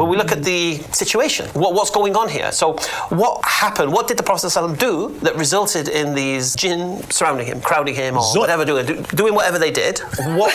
Well, we look at the situation. What's going on here? So what happened? What did the Prophet ﷺ do that resulted in these jinn surrounding him, crowding him, or whatever, doing whatever they did? What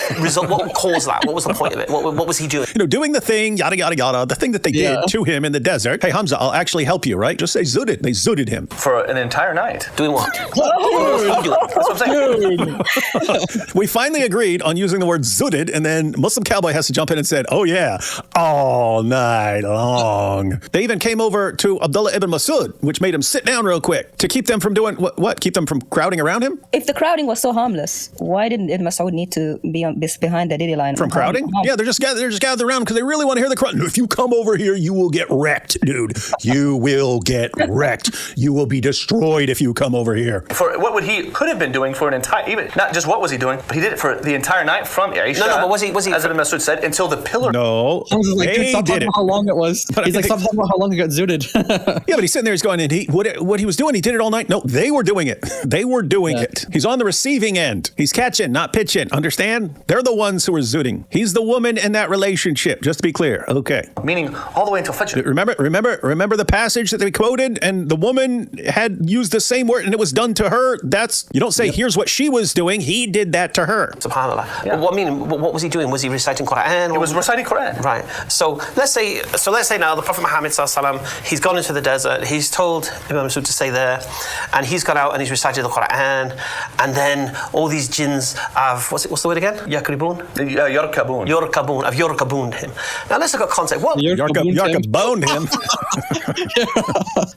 caused that? What was the point of it? What was he doing? Doing the thing, yada, yada, yada, the thing that they did to him in the desert. Hey, Hamza, I'll actually help you, right? Just say zutted. They zutted him. For an entire night. Doing what? What was he doing? That's what I'm saying. We finally agreed on using the word zutted, and then Muslim Cowboy has to jump in and said, oh yeah, all night long. They even came over to Abdullah ibn Masud, which made him sit down real quick to keep them from doing what? Keep them from crowding around him? If the crowding was so harmless, why didn't Ibn Masud need to be behind the diddy line? From crowding? Yeah, they're just gathered around because they really want to hear the crowd. If you come over here, you will get wrecked, dude. You will get wrecked. You will be destroyed if you come over here. For what he could have been doing for an entire, even not just what was he doing, but he did it for the entire night from Aisha. No, but was he? As Ibn Masud said, until the pillar. No, Hamza's like, dude, stop talking about how long it was. He's like, stop talking about how long it got zooted. Yeah, but he's sitting there, he's going, and what he was doing, he did it all night. No, they were doing it. They were doing it. He's on the receiving end. He's catching, not pitching. Understand? They're the ones who are zooting. He's the woman in that relationship, just to be clear. Okay. Meaning all the way until Fajr. Remember the passage that they quoted, and the woman had used the same word, and it was done to her. You don't say, here's what she was doing. He did that to her. SubhanAllah. Yeah. What was he doing? Was he reciting Quran? He was reciting Quran. Right. So let's say now the Prophet Muhammad ﷺ, he's gone into the desert. He's told Imam Masud to stay there, and he's gone out and he's recited the Quran, and then all these jinns have what's the word again? Yakribun? Yorkabun. Have yorkabuned him. Now let's look at context. What? Yorkabuned him.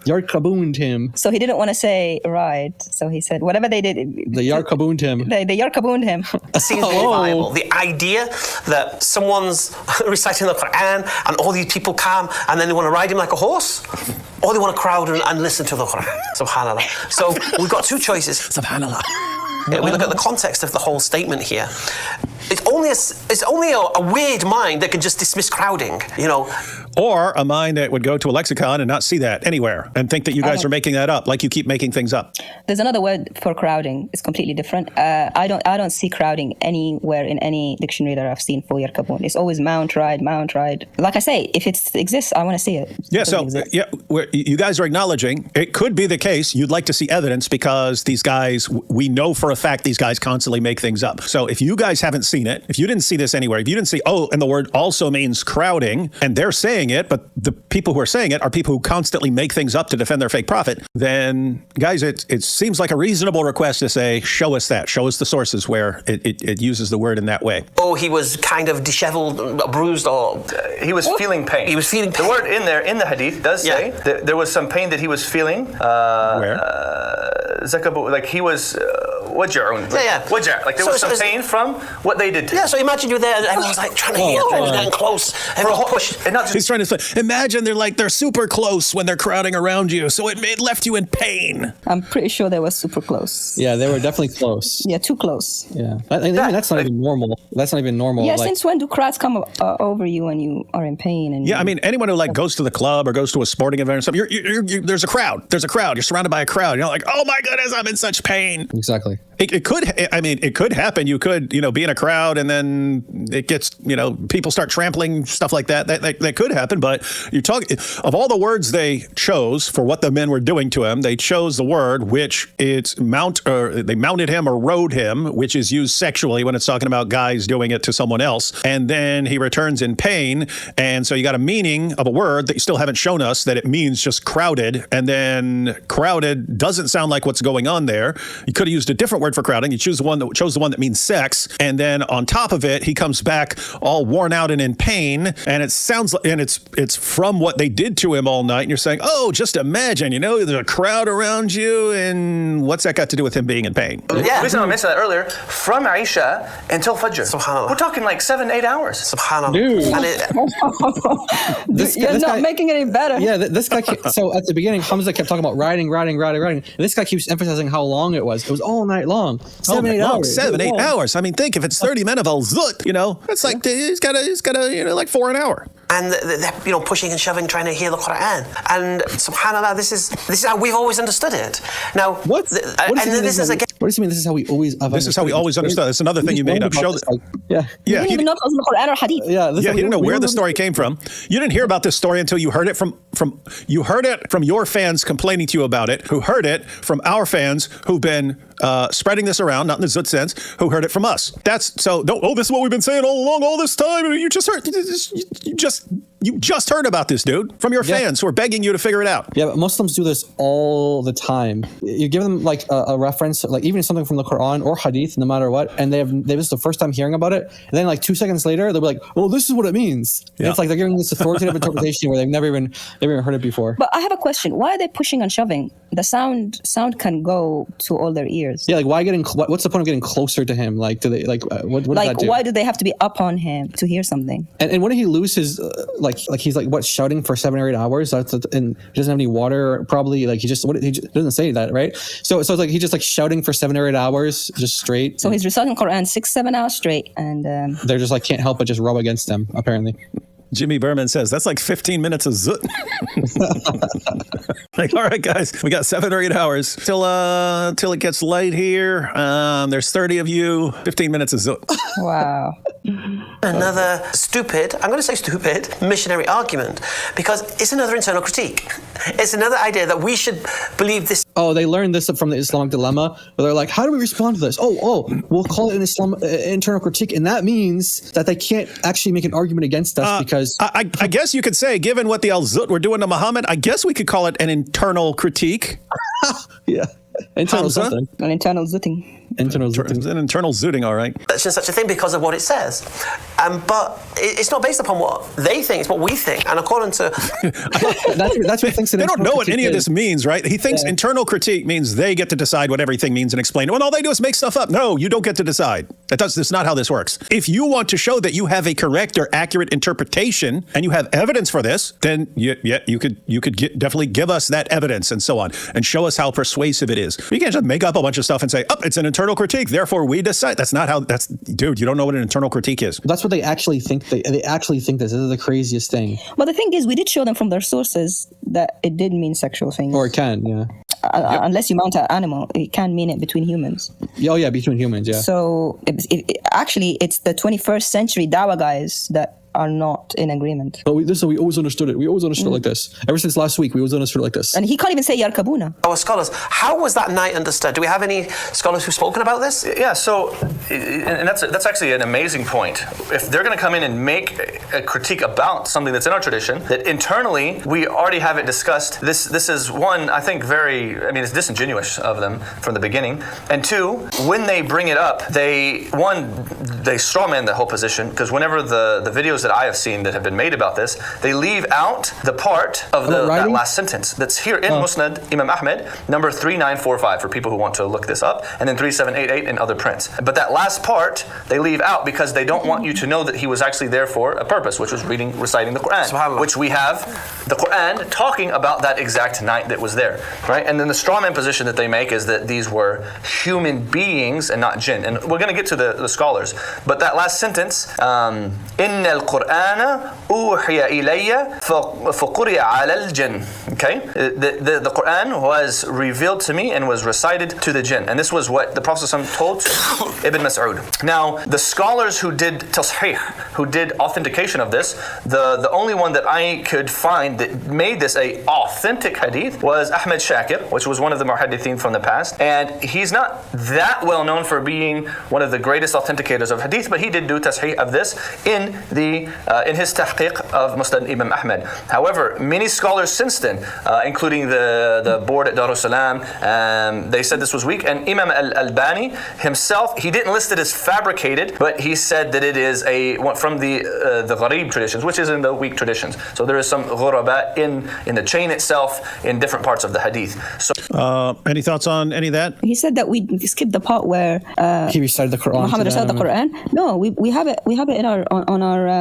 Yorkabuned him. So he didn't want to say ride. So he said whatever they did. They Yorkabuned him. They Yorkabuned him. Seems very viable. The idea that someone's reciting the Quran and all these people come and then they want to ride him like a horse, or they want to crowd and listen to the Quran. SubhanAllah. So we've got two choices. SubhanAllah. We look at the context of the whole statement here. It's only a weird mind that can just dismiss crowding, Or a mind that would go to a lexicon and not see that anywhere and think that you guys are making that up, like you keep making things up. There's another word for crowding. It's completely different. I don't see crowding anywhere in any dictionary that I've seen for yarkabun. It's always mount, ride. Like I say, if it exists, I want to see it. Yeah, so you guys are acknowledging it could be the case. You'd like to see evidence because these guys, we know for a fact these guys constantly make things up. So if you guys haven't seen it, if you didn't see this anywhere, if you didn't see, and the word also means crowding, and they're saying it, but the people who are saying it are people who constantly make things up to defend their fake prophet, then guys, it seems like a reasonable request to say, show us the sources where it uses the word in that way. Oh, he was kind of disheveled, bruised, or he was feeling pain. He was feeling pain. The word in the hadith does say that there was some pain that he was feeling. Where? Like he was waj'un. Waj'a. Like there was some pain from what they did to him. Yeah, so imagine you're there and everyone's like trying to hear, getting close. Everyone's pushed. And not just, he's trying to say, imagine they're super close when they're crowding around you, so it left you in pain. I'm pretty sure they were super close. Yeah, they were definitely close. Yeah, too close. Yeah, I mean, that's not even normal. That's not even normal. Yeah, since when do crowds come over you when you are in pain? And I mean, anyone who goes to the club or goes to a sporting event or something, there's a crowd. You're surrounded by a crowd. You're like, oh my goodness, I'm in such pain. Exactly. It could happen. You could, be in a crowd and then it gets, people start trampling, stuff like that. That could happen. But you're talking of all the words they chose for what the men were doing to him, they chose the word which they mounted him or rode him, which is used sexually when it's talking about guys doing it to someone else. And then he returns in pain. And so you got a meaning of a word that you still haven't shown us that it means just crowded. And then crowded doesn't sound like what's going on there. You could have used a different word for crowding. You chose the one that means sex, and then on top of it, he comes back all worn out and in pain, and it sounds like, and it's from what they did to him all night. And you're saying, oh, just imagine, there's a crowd around you, and what's that got to do with him being in pain? Yeah, the reason I mentioned that earlier, from Aisha until Fajr. SubhanAllah. We're talking like 7-8 hours. SubhanAllah. Dude. You're not making it any better. Yeah, this guy. So at the beginning, Hamza kept talking about riding. And this guy keeps emphasizing how long it was. It was all night long. 7-8 hours. 7-8 hours. I mean, think if it's 30 men of Al-Zutt, it's like he's got like 4 an hour. And they're pushing and shoving, trying to hear the Quran. And SubhanAllah, this is how we've always understood it. Now, what? This is again. What does he mean? This is how we always. This is how we always understood. That's another thing you made up. Show that. Yeah. He didn't even know if it was in the Quran or Hadith. Yeah, he didn't know where the story came from. You didn't hear about this story until you heard it from your fans complaining to you about it, who heard it from our fans who've been spreading this around, not in the Zutt sense, who heard it from us. That's so. This is what we've been saying all along, all this time. You just heard. You just heard about this, dude, from your fans who are begging you to figure it out. Yeah, but Muslims do this all the time. You give them like a reference, like even something from the Quran or Hadith, no matter what, and they this is the first time hearing about it, and then like 2 seconds later, they'll be like, "Well, this is what it means." And it's like they're giving this authoritative interpretation where they've never even heard it before. But I have a question: why are they pushing and shoving? The sound can go to all their ears. Yeah, like why getting? What's the point of getting closer to him? Like, do they like what does that do? Why do they have to be up on him to hear something? And when he loses, like he's like what, shouting for 7 or 8 hours, and he doesn't have any water, probably. Like he doesn't say that, right? So it's like he's just like shouting for 7 or 8 hours just straight. So he's reciting Quran 6-7 hours straight, and they're just like can't help but just rub against them apparently. Jimmy Berman says that's like 15 minutes of Zutt. Like, all right, guys, we got 7 or 8 hours till it gets light here. There's 30 of you. 15 minutes of Zutt. wow. Another stupid, I'm going to say stupid, missionary argument, because it's another internal critique. It's another idea that we should believe this. Oh, they learned this from the Islamic dilemma, where they're like, how do we respond to this? Oh, we'll call it an internal critique, and that means that they can't actually make an argument against us because... I guess you could say, given what the Al-Zutt were doing to Muhammad, I guess we could call it an internal critique. Yeah. Internal something. An internal zutting. Internal zutting. It's an internal zooting, all right. That's just such a thing because of what it says. But it's not based upon what they think, it's what we think. And according to... that's what he thinks. They don't know what any of this means, right? He thinks internal critique means they get to decide what everything means and explain it. When all they do is make stuff up. No, you don't get to decide. That's not how this works. If you want to show that you have a correct or accurate interpretation and you have evidence for this, then you could definitely give us that evidence and so on and show us how persuasive it is. You can't just make up a bunch of stuff and say, it's an internal critique, therefore we decide. That's not how, dude, you don't know what an internal critique is. That's what they actually think. They actually think this is the craziest thing. But the thing is, we did show them from their sources that it did mean sexual things. Or it can, yeah. Unless you mount an animal, it can mean it between humans. Oh yeah, between humans, yeah. So actually, it's the 21st century Dawah guys that are not in agreement. But this is how we always understood it. We always understood it like this. Ever since last week, we always understood it like this. And he can't even say yarkabuna. Our scholars, how was that night understood? Do we have any scholars who've spoken about this? Yeah, so, and that's actually an amazing point. If they're going to come in and make a critique about something that's in our tradition, that internally we already have it discussed, this is one, I think it's disingenuous of them from the beginning. And two, when they bring it up, they strawman the whole position, because whenever the videos that I have seen that have been made about this, they leave out the part of that last sentence that's here in Musnad Imam Ahmed, number 3945 for people who want to look this up, and then 3788 in other prints. But that last part they leave out because they don't want you to know that he was actually there for a purpose, which was reciting the Quran, which we have the Quran talking about that exact night that was there, right? And then the strawman position that they make is that these were human beings and not jinn. And we're going to get to the scholars, but that last sentence, in القرآن أوحي إلي فقرئ على الجن. Okay, the Quran was revealed to me and was recited to the jinn, and this was what the Prophet ﷺ told Ibn Mas'ud. Now, the scholars who did tasheeh, who did authentication of this, the only one that I could find that made this a authentic hadith was Ahmed Shakir, which was one of the muhaddithin from the past, and he's not that well known for being one of the greatest authenticators of hadith, but he did do tasheeh of this in his tahqiq of Musnad Imam Ahmed. However, many scholars since then, including the board at Darus Salam, they said this was weak. And Imam Al-Albani himself, he didn't list it as fabricated, but he said that it is from the gharib traditions, which is in the weak traditions. So there is some ghuraba in the chain itself in different parts of the hadith. So, any thoughts on any of that? He said that we skipped the part where he recited the Quran. Muhammad recited the Quran. No, we have it in our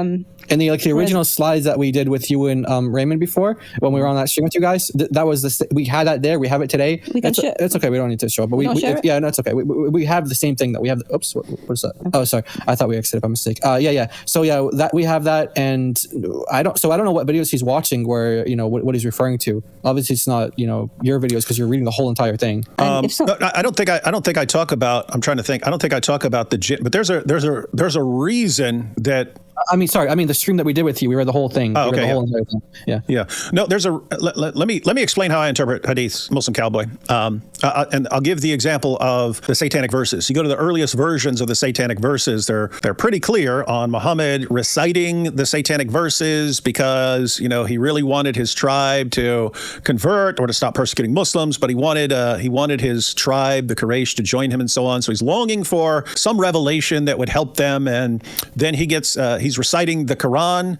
And the original slides that we did with you and Raymond before, when we were on that stream with you guys, that was we had that there. We have it today. It's okay. We don't need to show it, but it's okay. We have the same thing that we have. Oops, what is that? Oh, sorry. I thought we exited by mistake. So that we have that, and I don't know what videos he's watching where what he's referring to. Obviously, it's not your videos because you're reading the whole entire thing. If so, No, I don't think I talk about. I'm trying to think. I don't think I talk about the jinn, but there's a reason that. I mean the stream that we did with you, we read the whole thing. Oh, we read okay, the whole entire thing. Yeah. Yeah. No, there's a. Let me explain how I interpret hadiths, Muslim cowboy. And I'll give the example of the satanic verses. You go to the earliest versions of the satanic verses. They're pretty clear on Muhammad reciting the satanic verses because he really wanted his tribe to convert or to stop persecuting Muslims, but he wanted his tribe, the Quraysh, to join him and so on. So he's longing for some revelation that would help them, and then he's reciting the Quran.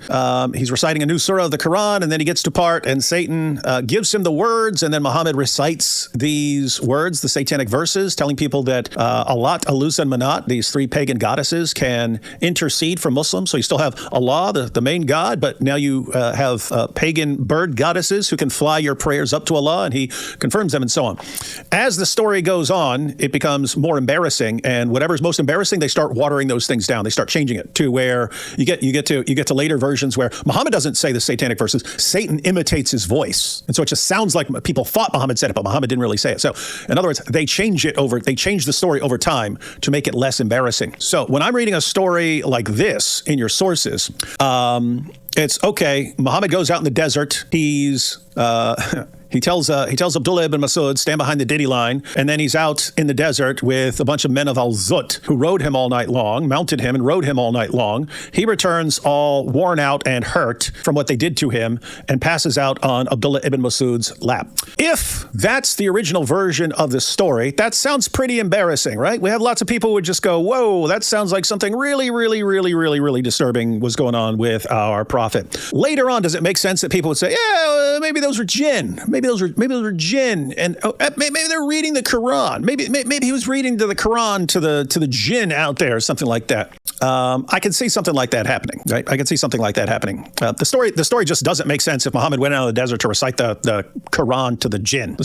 He's reciting a new surah of the Quran, and then he gets to part, and Satan gives him the words, and then Muhammad recites these words, the satanic verses, telling people that Allat, Al-Zutt, and Manat, these three pagan goddesses, can intercede for Muslims. So you still have Allah, the main god, but now you have pagan bird goddesses who can fly your prayers up to Allah, and he confirms them and so on. As the story goes on, it becomes more embarrassing, and whatever's most embarrassing, they start watering those things down. They start changing it to where you get to later versions where Muhammad doesn't say the satanic verses. Satan imitates his voice, and so it just sounds like people thought Muhammad said it, but Muhammad didn't really say it. So, in other words, they change the story over time to make it less embarrassing. So, when I'm reading a story like this in your sources, it's okay. Muhammad goes out in the desert. He tells Abdullah ibn Masud, stand behind the Diddy line, and then he's out in the desert with a bunch of men of Al-Zutt who rode him all night long, mounted him and rode him all night long. He returns all worn out and hurt from what they did to him and passes out on Abdullah ibn Masud's lap. If that's the original version of the story, that sounds pretty embarrassing, right? We have lots of people who would just go, whoa, that sounds like something really, really, really, really, really disturbing was going on with our prophet. Later on, does it make sense that people would say, yeah, maybe those were jinn. Maybe those were jinn, and maybe they're reading the Quran. Maybe he was reading the Quran to the jinn out there, or something like that. I can see something like that happening, right? I can see something like that happening. The story just doesn't make sense if Muhammad went out of the desert to recite the Quran to the jinn.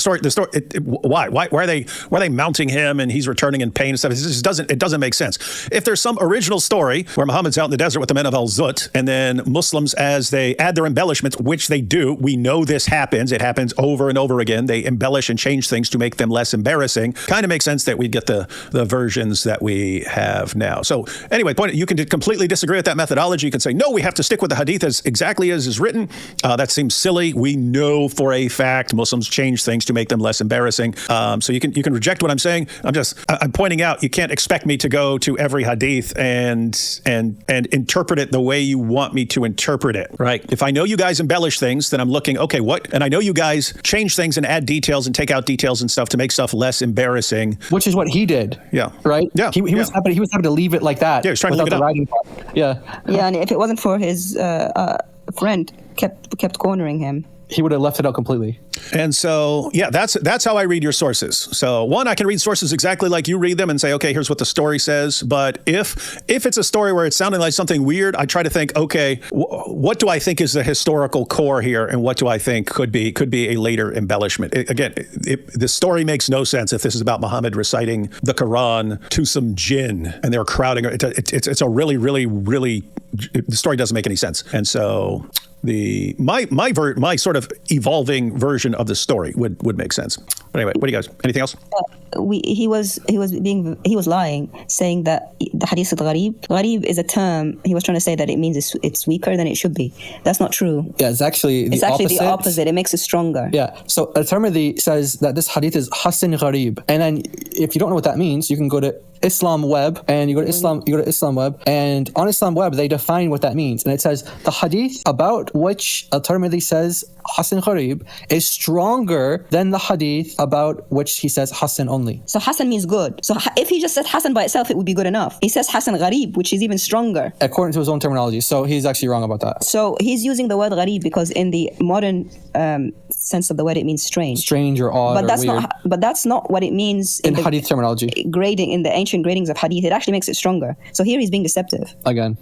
Why are they mounting him and he's returning in pain and stuff? It just doesn't make sense. If there's some original story where Muhammad's out in the desert with the men of Al-Zutt, and then Muslims, as they add their embellishments, which they do, we know this happens. It happens over and over again. They embellish and change things to make them less embarrassing. Kind of makes sense that we get the versions that we have now. So anyway, you can completely disagree with that methodology. You can say, no, we have to stick with the hadith as exactly as is written. That seems silly. We know for a fact Muslims change things to make them less embarrassing. So you can reject what I'm saying. I'm pointing out you can't expect me to go to every hadith and interpret it the way you want me to interpret it, right? If I know you guys embellish things, then I'm looking, okay, what? And I know you guys change things and add details and take out details and stuff to make stuff less embarrassing. Which is what he did. Yeah. Right? Yeah. He was happy to leave it like that. Yeah, he was trying to leave it the up. writing part. Yeah. Yeah, and if it wasn't for his friend kept cornering him, he would have left it out completely. And so, yeah, that's how I read your sources. So one, I can read sources exactly like you read them and say, okay, here's what the story says. But if it's a story where it's sounding like something weird, I try to think, okay, what do I think is the historical core here, and what do I think could be a later embellishment? The story makes no sense if this is about Muhammad reciting the Quran to some jinn and they're crowding. It's a really, really, really, the story doesn't make any sense. And so my sort of evolving version of the story would make sense. But anyway, what do you guys? Anything else? He was lying, saying that the hadith is gharib. Gharib is a term. He was trying to say that it means it's weaker than it should be. That's not true. Yeah, it's actually the opposite. It makes it stronger. Yeah. So Al-Tirmidhi says that this hadith is Hasan Gharib, and then if you don't know what that means, you can go to Islam Web, and you go to Islam Web, and on Islam Web they define what that means, and it says the hadith about which Al-Tirmidhi says Hasan Gharib is stronger than the hadith about which he says Hasan only. So Hasan means good. So if he just said Hasan by itself, it would be good enough. He says Hasan Gharib, which is even stronger. According to his own terminology. So he's actually wrong about that. So he's using the word Gharib because in the modern sense of the word, it means strange. Strange or odd or weird. But that's not what it means in hadith terminology. Grading, in the ancient gradings of hadith, it actually makes it stronger. So here he's being deceptive. Again.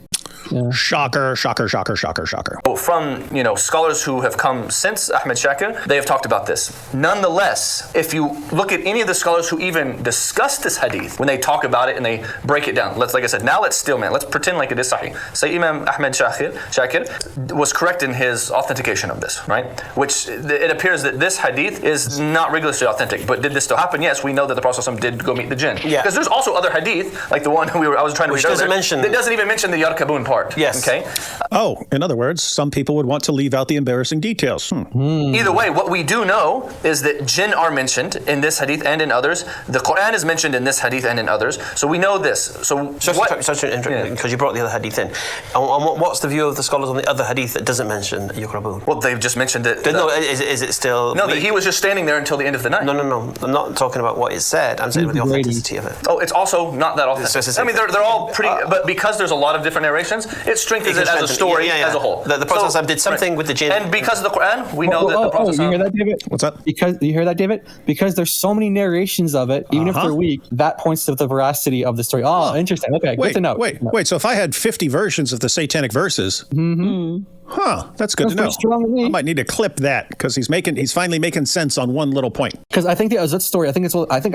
Shocker, shocker, shocker, shocker, shocker. From scholars who have come since Ahmed Shakir, they have talked about this. Nonetheless, if you look at any of the scholars who even discuss this hadith, when they talk about it and they break it down, like I said, now let's pretend like it is sahih. Say Imam Ahmed Shakir was correct in his authentication of this, right? Which it appears that this hadith is not rigorously authentic. But did this still happen? Yes, we know that the Prophet ﷺ did go meet the jinn. Yeah. Because there's also other hadith, like the one I was trying to read earlier, that doesn't even mention the yarkaboon part. Yes. Okay. In other words, some people would want to leave out the embarrassing details. Either way, what we do know is that jinn are mentioned in this hadith and in others. The Quran is mentioned in this hadith and in others. So we know this. So because you brought the other hadith in. And what's the view of the scholars on the other hadith that doesn't mention Yukraboon? Well, they've just mentioned it. No, is it still? No, that he was just standing there until the end of the night. No. I'm not talking about what is said. I'm saying with the authenticity of it. Oh, it's also not that authentic. I mean, they're all pretty, but because there's a lot of different narrations, it strengthens it as a story as a whole. The Prophet did something with the jinn. And because of the Quran, we know that the Prophet. You hear that, David? What's that? Because you hear that, David? Because there's so many narrations of it, even if they're weak, that points to the veracity of the story. Oh, interesting. Okay, good to know. Wait. So if I had 50 versions of the Satanic verses, that's good to know. I might need to clip that because he's finally making sense on one little point. Because I think the Al-Zutt story, I think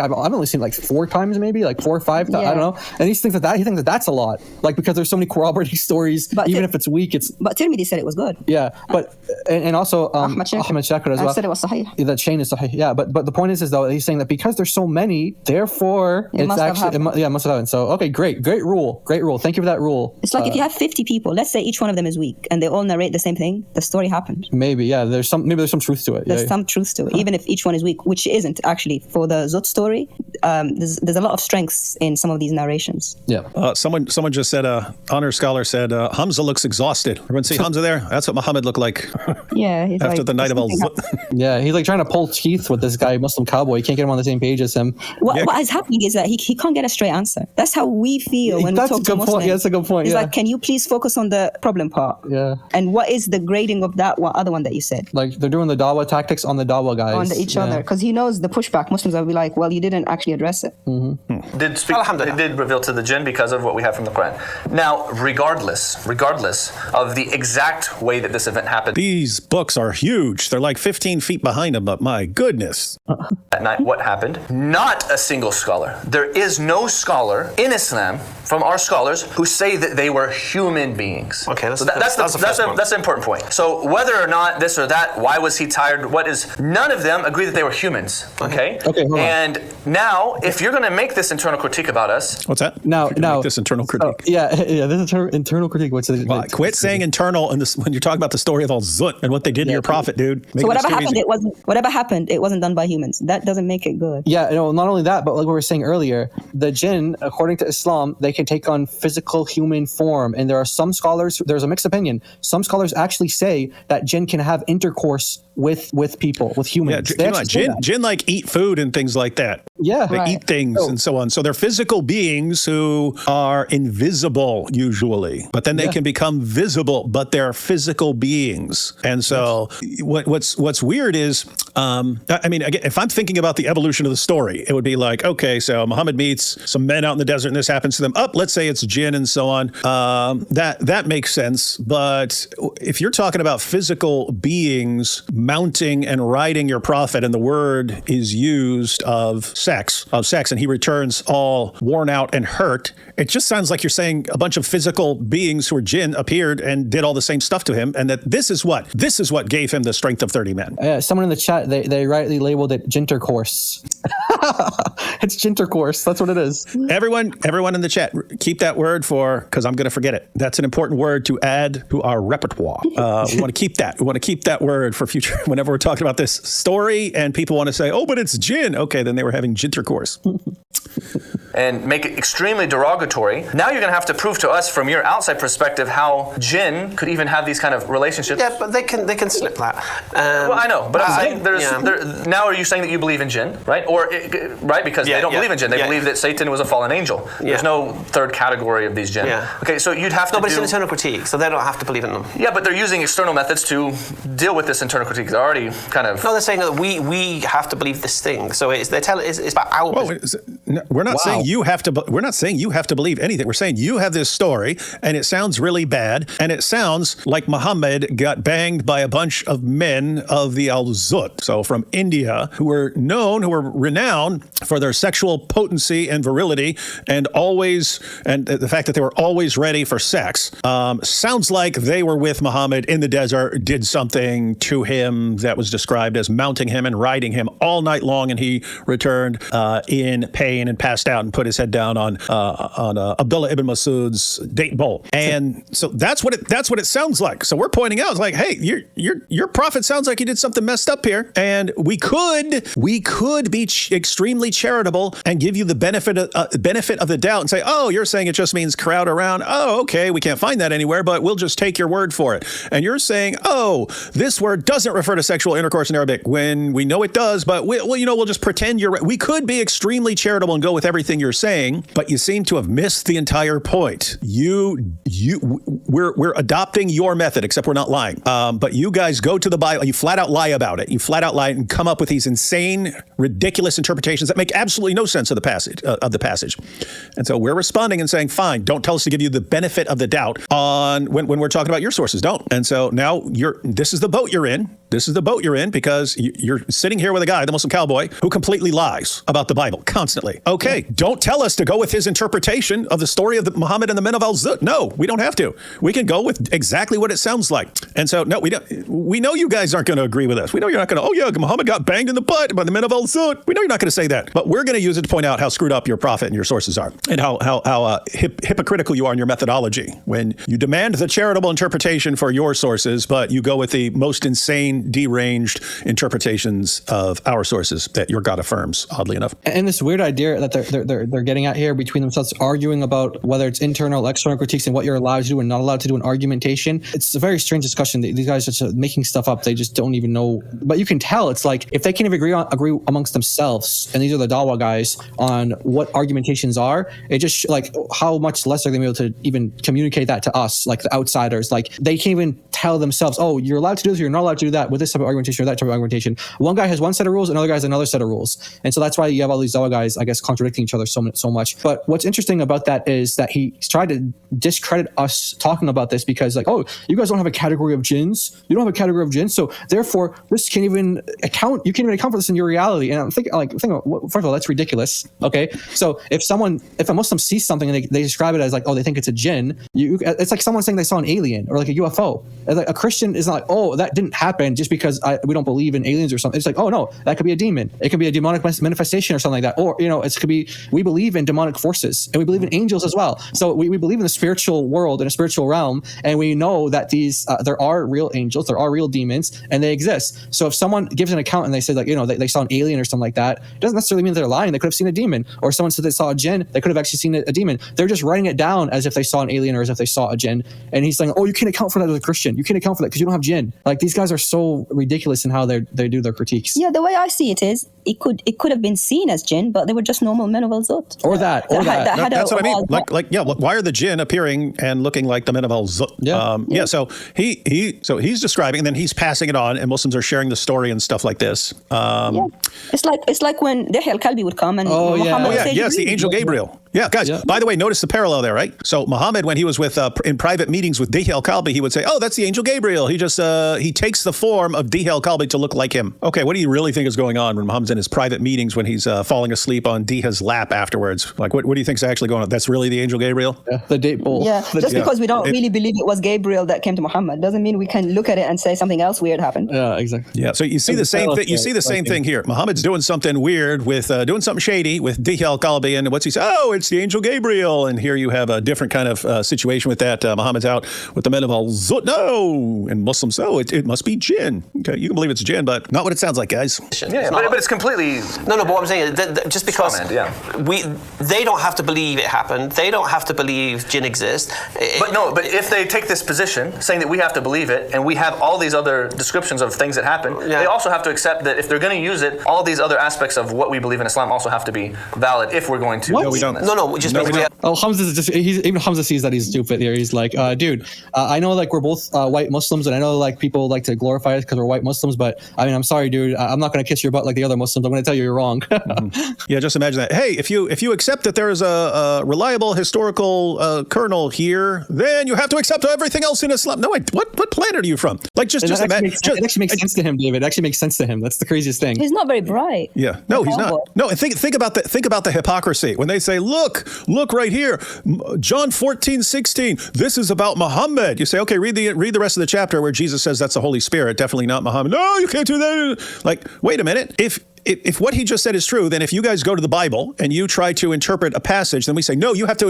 I've only seen like 4 times, maybe like 4 or 5. I don't know. And he thinks that's a lot. Like because there's so many corroborating stories, but even if it's weak, it's. But Tirmidhi said it was good. Yeah, but and also Ahmed Shakir as well. I said it was sahih. The chain is sahih. Yeah, but the point is though he's saying that because there's so many, therefore it must have happened. So okay, great rule. Thank you for that rule. It's like if you have 50 people, let's say each one of them is weak, and they all narrate the same thing, the story happened. Maybe there's some truth to it. There's some truth to it, even if each one is weak, which isn't actually for the Zutt story. There's a lot of strengths in some of these narrations. Yeah. Someone just said, honor scholar said, Hamza looks exhausted. Everyone see Hamza there? That's what Muhammad looked like. Yeah. He's after the night of Al-Zutt. Yeah, he's like trying to pull teeth with this guy, Muslim cowboy. He can't get him on the same page as him. What is happening is that he can't get a straight answer. That's how we feel when we talk to Muslims. That's a good point. He's like, can you please focus on the problem part? Yeah. And what is the grading of that other one that you said? Like they're doing the dawah tactics on the dawah guys. On each other. Because he knows the pushback. Muslims will be like, well, you didn't actually address it. It did reveal to the jinn because of what we have from the Quran. Now, regardless of the exact way that this event happened. These books are huge. They're like 15 feet behind them, but my goodness. At night, what happened? Not a single scholar. There is no scholar in Islam from our scholars who say that they were human beings. Okay, that's an important point. So whether or not this or that, why was he tired? None of them agree that they were humans. Okay. And now, if you're going to make this internal critique about us, what's that? Now, this internal critique. This internal critique. Quit saying internal when you're talking about the story of Al-Zutt and what they did to your prophet, dude. So whatever happened, it wasn't done by humans. That doesn't make it good. Yeah, not only that, but like we were saying earlier, the jinn, according to Islam, they can take on physical human form. And there are some scholars, there's a mixed opinion. Some scholars actually say that jinn can have intercourse with people, with humans. Jinn like eat food and things like that. Yeah. They eat things and so on. So they're physical beings who are invisible usually, but then they can become visible, but they're physical beings. And so what's weird is, again, if I'm thinking about the evolution of the story, it would be like, okay, so Muhammad meets some men out in the desert and this happens to them. Let's say it's jinn and so on. That makes sense. But if you're talking about physical beings mounting and riding your prophet, and the word is used of sex, and he returns all worn out and hurt, it just sounds like you're saying a bunch of physical beings who are jinn appeared and did all the same stuff to him, and that this is what gave him the strength of 30 men. Someone in the chat, they rightly labeled it jintercourse. It's jintercourse. That's what it is. Everyone in the chat, keep that word because I'm going to forget it. That's an important word to add to our repertoire. We want to keep that. We want to keep that word for future. Whenever we're talking about this story and people want to say, oh, but it's jinn. Okay, then they were having jintercourse. And make it extremely derogatory. Now you're going to have to prove to us from your outside perspective how jinn could even have these kind of relationships. Yeah, but they can slip that. Well, I know, but I'm saying now are you saying that you believe in jinn, right? Right, because they don't believe in jinn. They believe that Satan was a fallen angel. There's no third category of these jinn. Okay, so you'd have to but it's an internal critique, so they don't have to believe in them. Yeah, but they're using external methods to deal with this internal critique. They're already kind of... No, they're saying that we have to believe this thing. So it's about our... No, we're not Wow. saying you have to. We're not saying you have to believe anything. We're saying you have this story, and it sounds really bad, and it sounds like Muhammad got banged by a bunch of men of the Al-Zutt, so from India, who were renowned for their sexual potency and virility, and the fact that they were always ready for sex. Sounds like they were with Muhammad in the desert, did something to him that was described as mounting him and riding him all night long, and he returned in pain and passed out and put his head down on Abdullah ibn Mas'ud's date bowl. And so that's what it sounds like. So we're pointing out, it's like, hey, your prophet sounds like he did something messed up here, and we could be extremely charitable and give you the benefit of the doubt and say, oh, you're saying it just means crowd around. Oh, okay, we can't find that anywhere, but we'll just take your word for it. And you're saying, oh, this word doesn't refer to sexual intercourse in Arabic, when we know it does, but we'll just pretend you're right. We could be extremely charitable and go with everything you're saying, but you seem to have missed the entire point. We're adopting your method, except we're not lying. But you guys go to the Bible, you flat out lie about it. You flat out lie and come up with these insane, ridiculous interpretations that make absolutely no sense of the passage. And so we're responding and saying, fine, don't tell us to give you the benefit of the doubt on when we're talking about your sources. Don't. And so now this is the boat you're in. This is the boat you're in because you're sitting here with a guy, the Muslim cowboy, who completely lies about the Bible constantly. Okay, don't tell us to go with his interpretation of the story of Muhammad and the men of Al-Zutt. No, we don't have to. We can go with exactly what it sounds like. And so, no, we don't. We know you guys aren't going to agree with us. We know you're not going to, oh yeah, Muhammad got banged in the butt by the men of Al-Zutt. We know you're not going to say that. But we're going to use it to point out how screwed up your prophet and your sources are, and how hypocritical you are in your methodology when you demand the charitable interpretation for your sources, but you go with the most insane, deranged interpretations of our sources that your God affirms, oddly enough. And this weird idea that they're getting at here between themselves, arguing about whether it's internal, external critiques and what you're allowed to do and not allowed to do in argumentation. It's a very strange discussion. These guys are just making stuff up. They just don't even know. But you can tell it's like if they can't even agree amongst themselves, and these are the Dawah guys, on what argumentations are, it just like how much less are they able to even communicate that to us, like the outsiders. Like they can't even tell themselves, oh, you're allowed to do this, or you're not allowed to do that with this type of argumentation or that type of argumentation. One guy has one set of rules, another guy has another set of rules. And so that's why you have all these Dawah guys, I guess, contradicting each other so much. But what's interesting about that is that he's tried to discredit us talking about this because like, oh, you guys don't have a category of jinns. You don't have a category of jinns. So therefore, this can't even account. You can't even account for this in your reality. And I'm thinking, first of all, that's ridiculous. Okay. So if a Muslim sees something and they describe it as like, oh, they think it's a jinn, it's like someone saying they saw an alien or like a UFO. Like a Christian is not like, oh, that didn't happen just because we don't believe in aliens or something. It's like, oh no, that could be a demon. It could be a demonic manifestation or something like that. Or, it could be, we believe in demonic forces and we believe in angels as well. So we believe in the spiritual world, in a spiritual realm. And we know that there are real angels, there are real demons, and they exist. So if someone gives an account and they say like, they saw an alien or something like that, it doesn't necessarily mean they're lying. They could have seen a demon. Or someone said they saw a jinn, they could have actually seen a demon. They're just writing it down as if they saw an alien or as if they saw a jinn. And he's saying, oh, you can't account for that as a Christian. You can't account for that because you don't have jinn. Like these guys are so ridiculous in how they do their critiques. Yeah, the way I see it is, it could have been seen as jinn, but they were just normal men of Al-Zutt. Or that. That's what I mean. Why are the jinn appearing and looking like the men of Al-Zutt? Yeah. So he's describing, and then he's passing it on, and Muslims are sharing the story and stuff like this. It's like when Dihya al-Kalbi would come and Muhammad would say, yes, the angel Gabriel. Yeah, guys, by the way, notice the parallel there, right? So Muhammad, when he was in private meetings with Dihya al-Kalbi, he would say, oh, that's the angel Gabriel. He just, he takes the form of Dihya al-Kalbi to look like him. Okay, what do you really think is going on when Muhammad's in his private meetings when he's falling asleep on Dihya's lap afterwards? Like, what do you think is actually going on? That's really the angel Gabriel? Yeah, the date bowl. Yeah, because we don't really believe it was Gabriel that came to Muhammad doesn't mean we can look at it and say something else weird happened. Yeah, exactly. Yeah, so you see the same thing. You see the same thing here. Muhammad's doing something weird with doing something shady with Dihya al-Kalbi, and what's he say? Oh, it's the angel Gabriel. And here you have a different kind of situation with that. Muhammad's out with the men of Al-Zutt. No, and Muslims. Oh, it must be jinn. Okay, you can believe it's jinn, but not what it sounds like, guys. Yeah, but it's completely no. But what I'm saying is just because they don't have to believe it happened. They don't have to believe jinn exist. But if they take this position saying that we have to believe it, and we have all these other descriptions of things that happen, they also have to accept that if they're going to use it, all these other aspects of what we believe in Islam also have to be valid if we're going to. No, we don't. No, just basically. Oh, Hamza is just, even Hamza sees that he's stupid here. He's like, dude, I know like we're both white Muslims, and I know like people like to glorify us because we're white Muslims, but I mean, I'm sorry, dude, I'm not going to kiss your butt like the other Muslims. I'm going to tell you you're wrong. Yeah, just imagine that. Hey, if you accept that there is a reliable historical kernel here, then you have to accept everything else in Islam. No, wait, what planet are you from? Like, just imagine. It actually makes sense to him, David. It actually makes sense to him. That's the craziest thing. He's not very bright. Yeah, no, he's not. No, and think about the hypocrisy when they say, look right here, John 14:16. This is about Muhammad. You say, okay, read the rest of the chapter where Jesus says that's the Holy Spirit, definitely not Muhammad. No, you can't do that. Like, wait a minute. If what he just said is true, then if you guys go to the Bible and you try to interpret a passage, then we say, no, you have to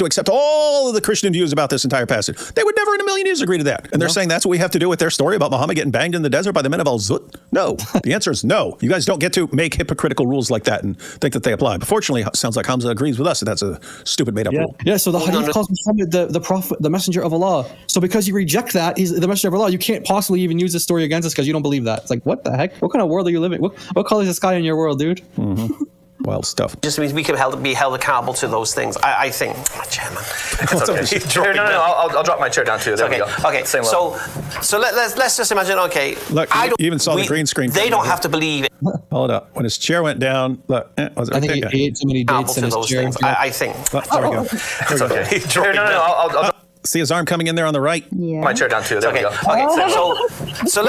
accept all of the Christian views about this entire passage. They would never in a million years agree to that. And they're saying that's what we have to do with their story about Muhammad getting banged in the desert by the men of Al-Zutt. No, the answer is no. You guys don't get to make hypocritical rules like that and think that they apply. But fortunately, it sounds like Hamza agrees with us that that's a stupid made up rule. Yeah, so the hadith calls Muhammad the prophet, the messenger of Allah. So because you reject that, he's the messenger of Allah, you can't possibly even use this story against us because you don't believe that. It's like, what the heck? What kind of world are you living? What color is the sky in your world, dude? Mm-hmm. Wild stuff. Just means we can be held accountable to those things. I think, chairman. It's okay. No, I'll drop my chair down too. There we go. Okay. Same level. So let's just imagine. Okay, look, even saw the green screen. They don't have to believe it. Hold up. When his chair went down, look, was it I think he ate too many dates in his chair. I think. There we go. It's okay. No, I'll see his arm coming in there on the right. Yeah. my chair down too. There we go. Okay, so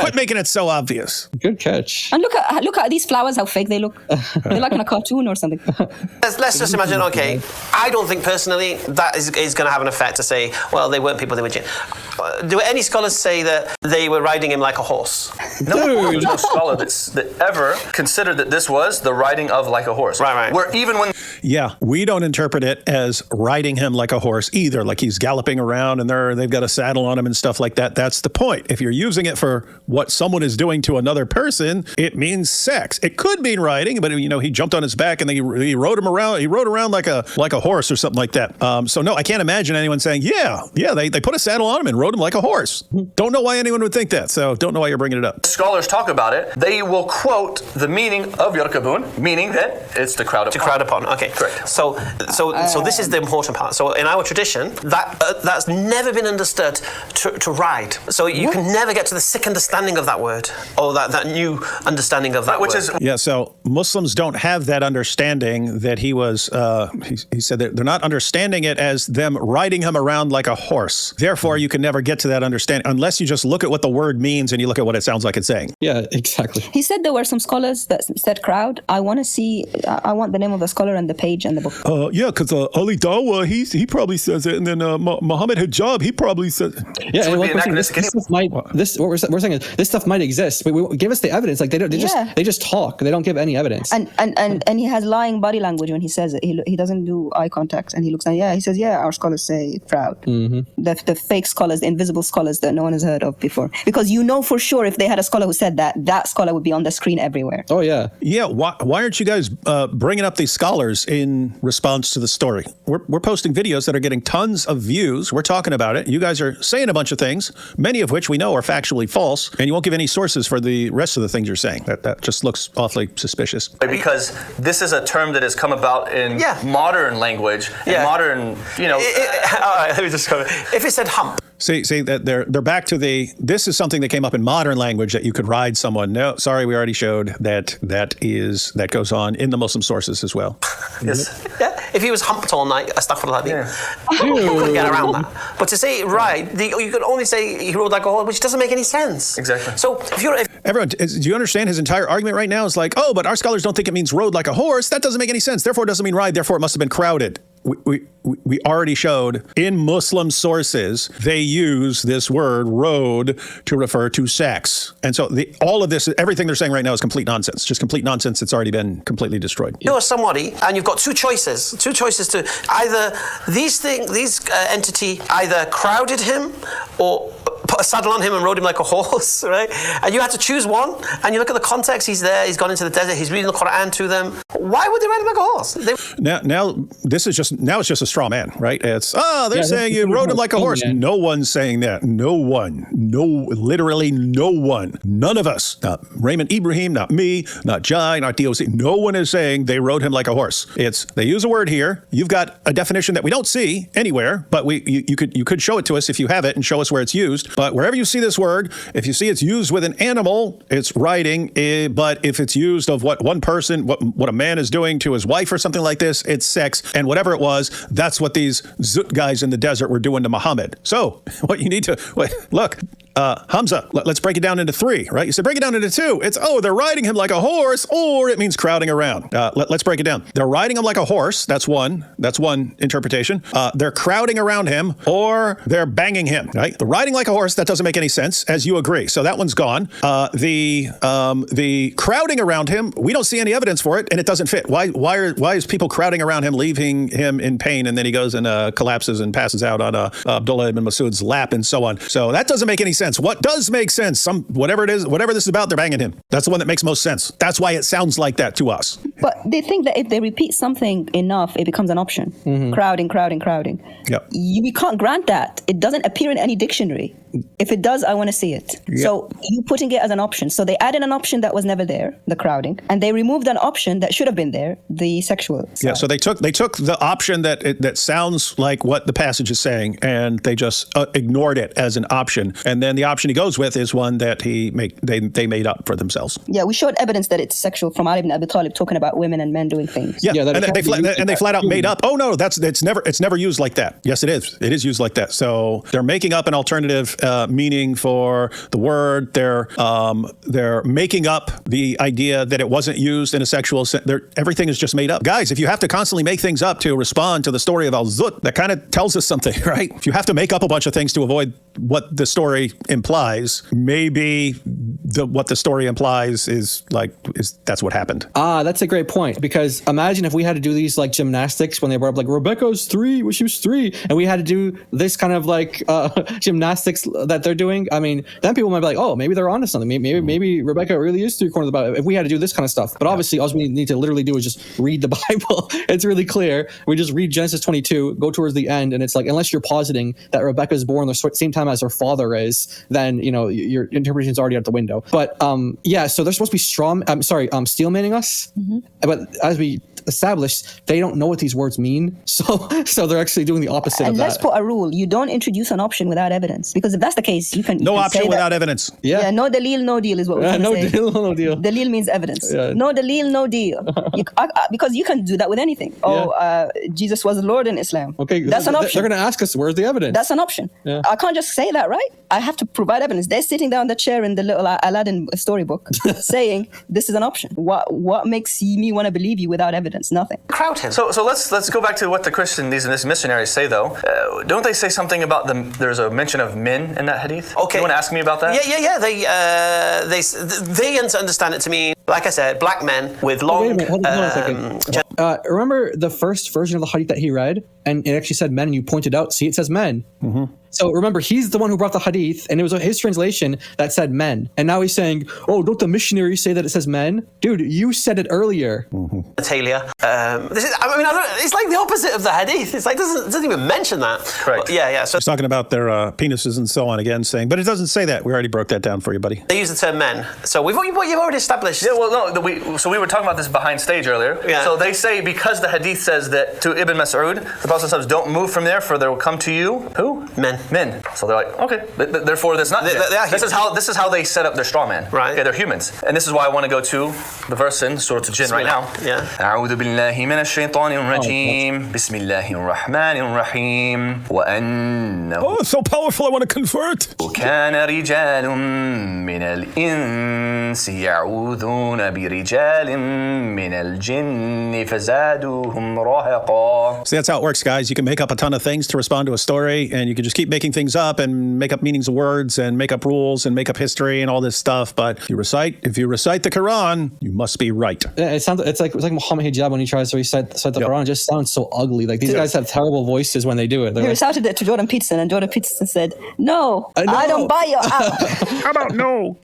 Quit making it so obvious. Good catch. And look at these flowers, how fake they look. They're like in a cartoon or something. let's just imagine. Okay, I don't think personally that is going to have an effect to say, well, they weren't people, they were jinn. Do any scholars say that they were riding him like a horse? No, there's no scholar that ever considered that this was the riding of like a horse. Right. Where even when we don't interpret it as riding him like a horse either, like he's galloping around and they've got a saddle on him and stuff like that. That's the point. If you're using it for what someone is doing to another person, it means sex. It could mean riding, but he jumped on his back and he rode him around. He rode around like a horse or something like that. So no, I can't imagine anyone saying, they put a saddle on him and rode him like a horse. Don't know why anyone would think that. So don't know why you're bringing it up. scholars talk about it, they will quote the meaning of yarkabun, meaning that it's to crowd upon. To crowd upon. Okay. Correct. So this is the important part. So in our tradition, that's never been understood to ride. So you can never get to the sick understanding of that word or that new understanding of that which word. is so Muslims don't have that understanding that he was. He said that they're not understanding it as them riding him around like a horse. Therefore, you can never get to that understanding unless you just look at what the word means and you look at what it sounds like it's saying. Yeah, exactly. He said there were some scholars that said crowd. I want the name of the scholar and the page and the book. Yeah, because Ali Dawa, he probably says it, and then Muhammad Hijab, he probably says. Yeah, and like we're saying is this stuff might exist, but give us the evidence. Like they just talk. They don't give any evidence. And he has lying body language when he says it. He doesn't do eye contact, and he looks like he says our scholars say crowd. Mm-hmm. The fake scholars, the invisible scholars that no one has heard of before, because for sure if they had a scholar who said that scholar would be on the screen everywhere. Oh yeah. Why aren't you guys bringing up these scholars in response to the story? We're posting videos that are getting tons of views. We're talking about it. You guys are saying a bunch of things, many of which we know are factually false, and you won't give any sources for the rest of the things you're saying. That just looks awfully suspicious. Because this is a term that has come about in modern language, and modern, all right, let me just go. If it said hump. See that they're back to this is something that came up in modern language that you could ride someone. No, sorry, we already showed that goes on in the Muslim sources as well. Yes. Yeah. If he was humped all night, astaghfirullah, you couldn't get around that. But to say ride, you could only say he rode like a horse, which doesn't make any sense. Exactly. So everyone, do you understand his entire argument right now? Is like, but our scholars don't think it means rode like a horse. That doesn't make any sense. Therefore, it doesn't mean ride. Therefore, it must have been crowded. We already showed in Muslim sources they use this word rode to refer to sex, and so all of this, everything they're saying right now is complete nonsense. Just complete nonsense. It's already been completely destroyed. You're somebody, and you've got two choices to either these entity either crowded him or put a saddle on him and rode him like a horse, right? And you had to choose one, and you look at the context, he's there, he's gone into the desert, he's reading the Quran to them. Why would they ride him like a horse? Now it's just a straw man, right? It's they're saying you rode him like a horse. No one's saying that. No one. Literally no one. None of us. Not Raymond Ibrahim, not me, not Jai, not DOC. No one is saying they rode him like a horse. They use a word here. You've got a definition that we don't see anywhere, but you could show it to us if you have it and show us where it's used. But wherever you see this word, if you see it's used with an animal, it's riding. But if it's used of what one person, what a man is doing to his wife or something like this, it's sex. And whatever it was, that's what these Zutt guys in the desert were doing to Muhammad. So what you need to look. Hamza, let's break it down into 3, right? You said break it down into 2. It's, they're riding him like a horse, or it means crowding around. Let's break it down. They're riding him like a horse. That's one interpretation. They're crowding around him, or they're banging him, right? The riding like a horse, that doesn't make any sense, as you agree. So that one's gone. The crowding around him, we don't see any evidence for it, and it doesn't fit. Why is people crowding around him, leaving him in pain, and then he goes and collapses and passes out on Abdullah ibn Mas'ud's lap and so on. So that doesn't make any sense. What does make sense? Whatever this is about, they're banging him. That's the one that makes most sense. That's why it sounds like that to us. But they think that if they repeat something enough, it becomes an option. Crowding. Yep. We can't grant that. It doesn't appear in any dictionary. If it does, I want to see it. Yep. So you putting it as an option. So they added an option that was never there, the crowding, and they removed an option that should have been there, the sexual side. Yeah. So they took the option that sounds like what the passage is saying, and they just ignored it as an option. And then the option he goes with is one that they made up for themselves. Yeah, we showed evidence that it's sexual from Ali ibn Abi Talib talking about women and men doing things. Yeah, and they flat out made up. Oh no, it's never used like that. Yes, it is. It is used like that. So they're making up an alternative meaning for the word. They're making up the idea that it wasn't used in a sexual sense. Everything is just made up. Guys, if you have to constantly make things up to respond to the story of Al-Zutt, that kind of tells us something, right? If you have to make up a bunch of things to avoid what the story implies, maybe what the story implies is that's what happened. That's a great point, because imagine if we had to do these like gymnastics when they brought up like Rebecca's 3 when she was 3, and we had to do this kind of like gymnastics that they're doing. I mean, then people might be like, oh, maybe they're onto something. Maybe Rebecca really is 3 quarters of the Bible. If we had to do this kind of stuff, but obviously all we need to literally do is just read the Bible. It's really clear. We just read Genesis 22, go towards the end, and it's like, unless you're positing that Rebecca is born the same time as her father is, then your interpretation is already out the window. But so they're supposed to be steel manning us. But as we established, they don't know what these words mean, so they're actually doing the opposite of that. Let's put a rule: you don't introduce an option without evidence, because if that's the case, you can no option without evidence. Yeah, no dalil, no deal is what we're going to say. No deal, no deal. Dalil means evidence. Yeah. No dalil, no deal. Because you can do that with anything. Jesus was Lord in Islam. Okay, that's an option. They're going to ask us, where's the evidence? That's an option. Yeah. I can't just say that, right? I have to provide evidence. They're sitting down the chair in the little Aladdin storybook saying this is an option. What makes me want to believe you without evidence? Nothing. Crowd him. So let's go back to what the Christians and these missionaries say, though. Don't they say something about there's a mention of men in that hadith? Okay. You want to ask me about that? Yeah. They understand it to mean, like I said, black men with long. Wait a minute, hold on a second. Remember the first version of the hadith that he read, and it actually said men, and you pointed out, see, it says men. Mm-hmm. So remember, he's the one who brought the hadith, and it was his translation that said men. And now he's saying, oh, don't the missionaries say that it says men? Dude, you said it earlier. Mm-hmm. Talia. It's like the opposite of the hadith. It's like, it doesn't even mention that. Correct. Yeah. So he's talking about their penises and so on again, saying, but it doesn't say that. We already broke that down for you, buddy. They use the term men. So you've already established. Yeah, well, no, we were talking about this behind stage earlier. Yeah. So they say because the hadith says that to Ibn Mas'ud, the Prophet says, don't move from there, for there will come to you who? Men. So they're like, okay, therefore that's not. This is how they set up their straw man. Right. Okay, they're humans, and this is why I want to go to the verse in Surah Al-Jinn right now. Yeah. أعوذ بالله من الشيطان الرجيم بسم الله الرحمن الرحيم وأنه. Oh, it's so powerful. I want to convert. وكان رجال من الإنس يعوذون برجال من الجن فزادوهم رهقا. See, that's how it works, guys. You can make up a ton of things to respond to a story, and you can just keep making things up. up and make up meanings of words and make up rules and make up history and all this stuff. But if you recite the Quran, you must be right. Yeah, it's like Muhammad Hijab when he tries to recite the Quran. It just sounds so ugly. Like these guys have terrible voices when they do it. He recited it to Jordan Peterson, and Jordan Peterson said, "No, I don't buy your app." How about no?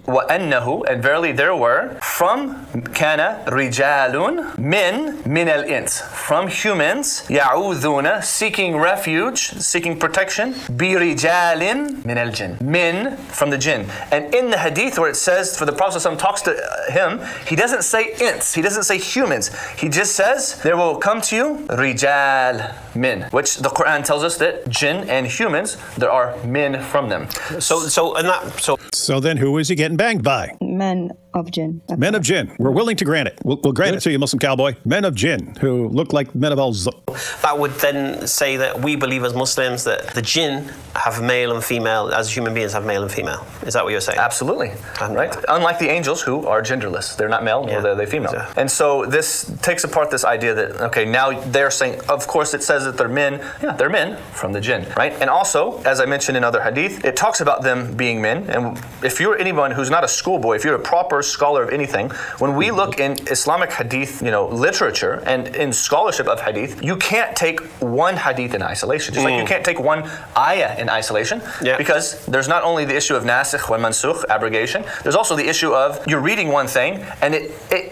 وَأَنَّهُ, and verily there were, from كَانَ رِجَالٌ مِنَ الْإِنْسِ, from humans, يَعُوذُونَ, seeking refuge, seeking protection, بِرِجَالٍ مِنَ الْجِنِّ, min, from the jinn. And in the hadith where it says, for the Prophet ﷺ talks to him, he doesn't say ins, he doesn't say humans, he just says, there will come to you rijal min, which the Quran tells us that jinn and humans, there are min from them. So then who is he getting banged by? Men of jinn. Men of jinn. We're willing to grant it. We'll grant it to you, Muslim cowboy. Men of jinn who look like men of Al-Zutt. That would then say that we believe as Muslims that the jinn have male and female, as human beings have male and female. Is that what you're saying? Absolutely. Right? Unlike the angels who are genderless. They're not male, nor are they female. Yeah. And so this takes apart this idea that, okay, now they're saying, of course it says that they're men. Yeah, they're men from the jinn, right? And also, as I mentioned in other hadith, it talks about them being men. And if you're anyone who's not a schoolboy, if you're a proper scholar of anything, when we look in Islamic hadith, literature and in scholarship of hadith, you can't take one hadith in isolation. Just like you can't take one ayah in isolation, because there's not only the issue of nasikh wa mansukh, abrogation, there's also the issue of you're reading one thing, and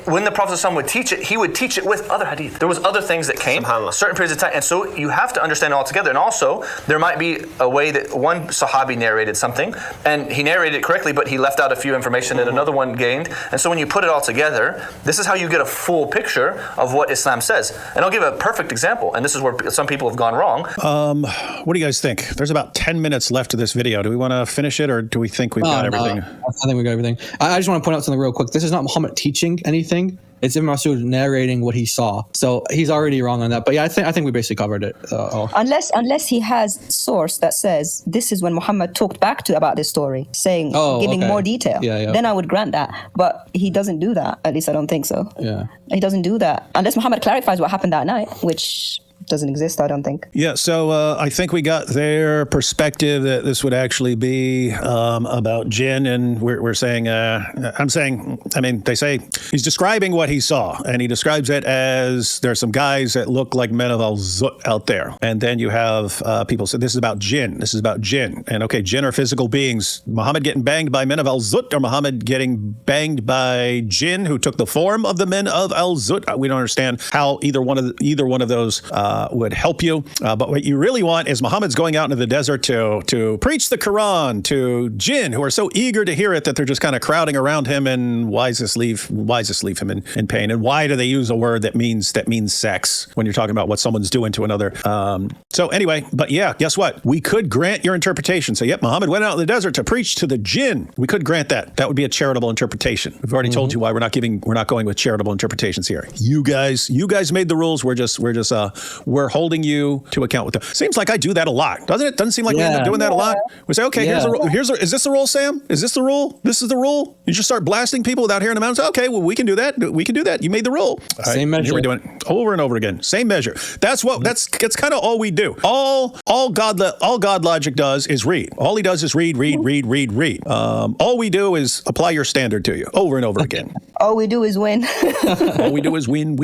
when the Prophet ﷺ would teach it, he would teach it with other hadith. There was other things that came, certain periods of time, and so you have to understand it all together. And also, there might be a way that one Sahabi narrated something, and he narrated it correctly, but he left out a few information that another one gained. And so when you put it all together, this is how you get a full picture of what Islam says. And I'll give a perfect example, and this is where some people have gone wrong. What do you guys think? There's about 10 minutes left of this video. Do we want to finish it, or do we think we've got everything? I think we got everything. I just want to point out something real quick. This is not Muhammad teaching anything. It's Ibn Mas'ud narrating what he saw. So he's already wrong on that. But yeah, I think we basically covered it. Unless he has source that says this is when Muhammad talked back about this story, saying, giving more detail. Then I would grant that. But he doesn't do that. At least I don't think so. Yeah. He doesn't do that. Unless Muhammad clarifies what happened that night, which doesn't exist, I don't think. Yeah, so I think we got their perspective that this would actually be about jinn, and we're saying, they say he's describing what he saw, and he describes it as there's some guys that look like men of Al-Zutt out there. And then you have people say, this is about jinn, And okay, jinn are physical beings. Muhammad getting banged by men of Al-Zutt, or Muhammad getting banged by jinn who took the form of the men of Al-Zutt? We don't understand how either one of those would help you. But what you really want is Muhammad's going out into the desert to preach the Quran to jinn who are so eager to hear it that they're just kind of crowding around him, and why does this leave him in pain? And why do they use a word that means sex when you're talking about what someone's doing to another? So anyway, but yeah, guess what? We could grant your interpretation. So yep, Muhammad went out in the desert to preach to the jinn. We could grant that. That would be a charitable interpretation. We've already told you why we're not going with charitable interpretations here. You guys made the rules. We're holding you to account with them. Seems like I do that a lot, doesn't it? Doesn't seem like we end up doing that a lot. We say, okay, here's the rule. Is this the rule, Sam? Is this the rule? This is the rule? You just start blasting people without hearing them out and say, okay, well, we can do that. We can do that. You made the rule. Same measure. Here we're doing it over and over again. Same measure. That's kind of all we do. All God logic does is read. All he does is read. All we do is apply your standard to you over and over again. All we do is win. All we do is win.